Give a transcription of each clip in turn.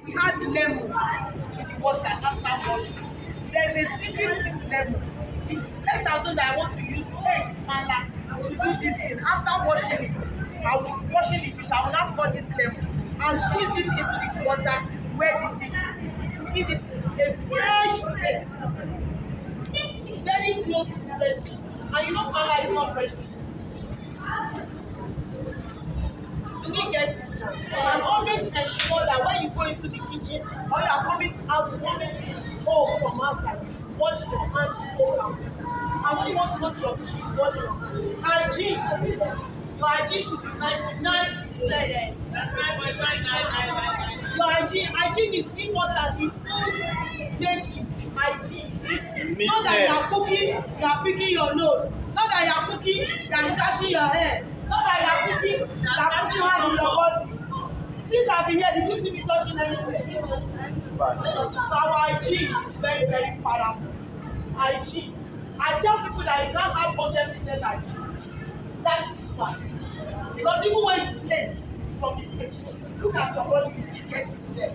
we add lemon to the water after washing. There's a secret with lemon. Let's assume that I want to use egg mala to do this thing. After washing it, I will washing the fish. I will now pour this lemon and squeeze it into the water where the fish is. It will give it a fresh taste. It's very close to fresh. And you know mala is not fresh. Do we get it? And always ensure that when you go into the kitchen or you are coming home from outside, wash your hands so well. And when you want to go to your kitchen, wash your hands. Hygiene. Your hygiene should be 99%. Your hygiene is important. It's food making hygiene. Not that you are cooking, you are picking your nose. Not that you are cooking, you are touching your hair. Not that you are cooking, you are putting hands in your body. Since I've been here, did you see me touching anywhere? So our hygiene is very, very paramount. Hygiene. I tell people that you can't have 100% hygiene. That's bad. Because even when you eat from the kitchen, look at your body, you get there.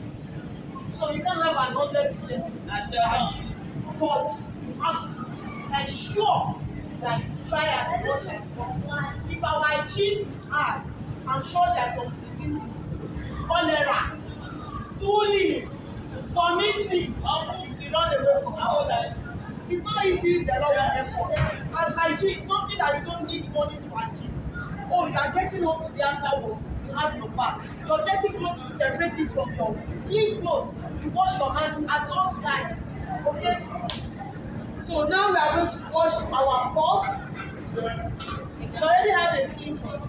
So you can't have an 100% hygiene. But you have to ensure that you try as much as possible. If our hygiene is hard, I'm sure there's some diseases, cholera, stooling, vomiting, you run away from all that. It's not easy, the Lord will help us. And hygiene is something that you don't need money to achieve. Oh, you are getting home to the afterwork, you have your bath. You're getting clothes, you separate it from your clean clothes. You wash your hands at all times. Okay? So now we are going to wash our pot. We already have a clean pot.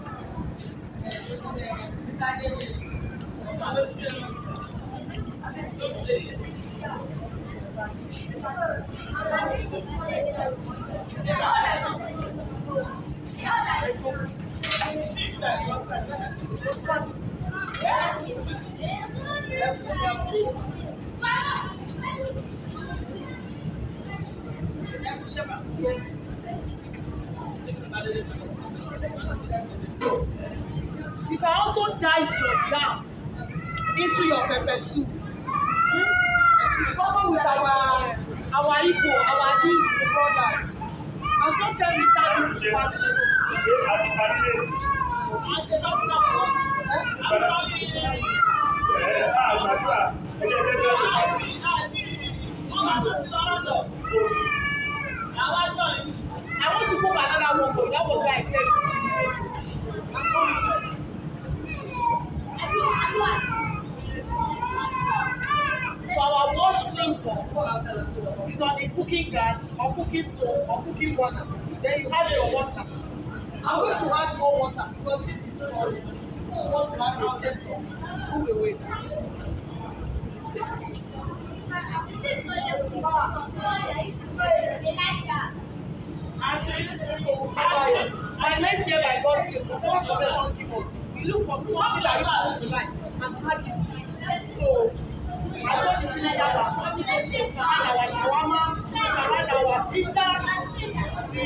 You can also dice your jam into your pepper soup. Cover with our Igbo, our Igbo brothers. And sometimes we start with family. I want to cook another one, but that was why I came. So our wash clean pot is on a cooking gas or cooking stove or cooking burner. Then you have your water. I'm going to add more water because this is storage. You want to have a taste of cool away. My next year by God's grace, whatever profession give us, we look for something that you like and add it. So I told the teenagers that we can add our shawarma, we can add our pizza, we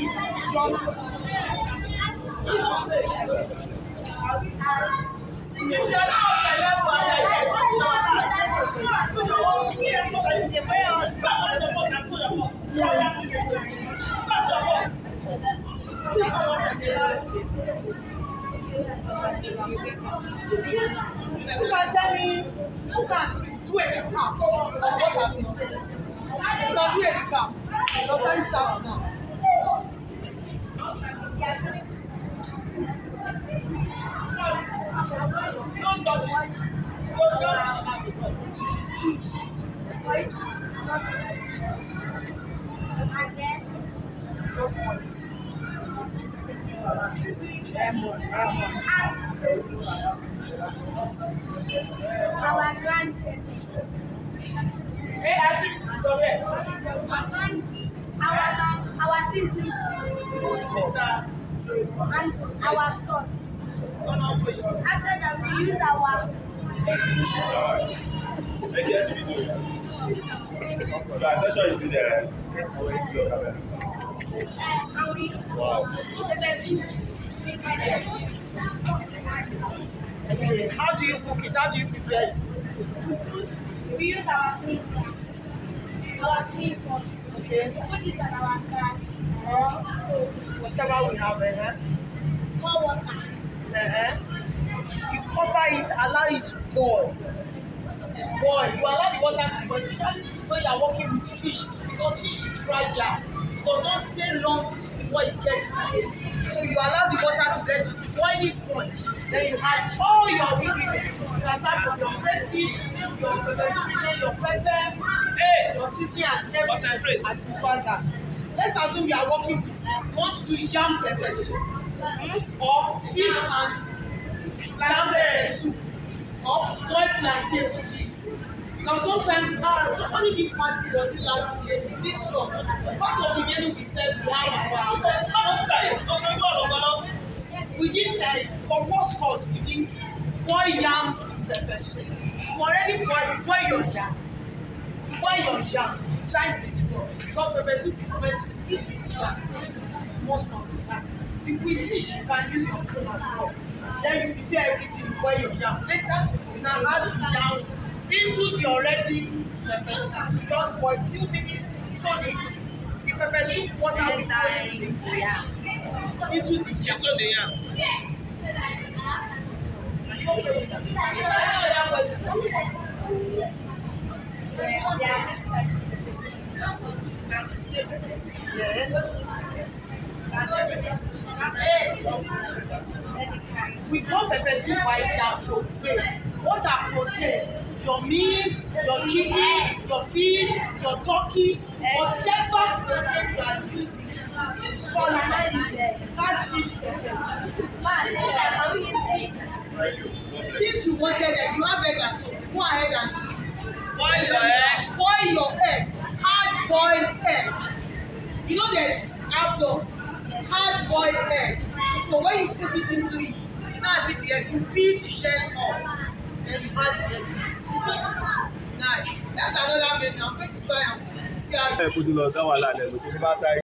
You can tell me who can do a recap of what I've been saying. You can do a recap. Your time starts now. Don't touch it. Right? And then just one. Our grandparents. Our siblings. And our sons. After that, we use our How do you cook it? How do you prepare it? We use our clean pot. Okay. Put it on our gas or stove. Whatever we have, pour water. You cover it, allow it to boil. Boil. You allow the water to boil, especially when you are working with fish, because fish is fragile. It does not stay long before it gets cooked. So you allow the water to get to boiling point. Then you add all your ingredients. You can start from your crayfish, your pepper soup, your pepper, your seasoning and everything, and you add that. Let's assume you are working with, you want to do yam pepper soup, or fish and yam pepper soup, or boiled plantain with it. Because sometimes somebody give party was it last year, this one, part of the menu we said we have we did for first course we did boil yam with pepper soup. You already boil your yam. You boil your yam, you try it well because pepper soup is meant to eat with your spoon most of the time. If we fish, you can use your spoon as well. Then you prepare everything, you boil your yam. Later, you now add the yam into the already pepper soup. You just boil few minutes so the pepper soup water will go into the yam. Are you okay with that? Yes. We call pepper soup white yam protein. What are protein? Your meat, your chicken, your fish, your turkey, whatever protein you are using. For catfish pepper soup. Since you wanted egg, you have egg at home. Go ahead and do it. Boil your egg. Boil your egg. Hard boiled egg. You know there's outdoor hard boiled egg. So when you put it into it, it's not as if the egg, you peel the shell off. Then you add the egg. It's going to be nice. That's another menu. I'm going to try and see how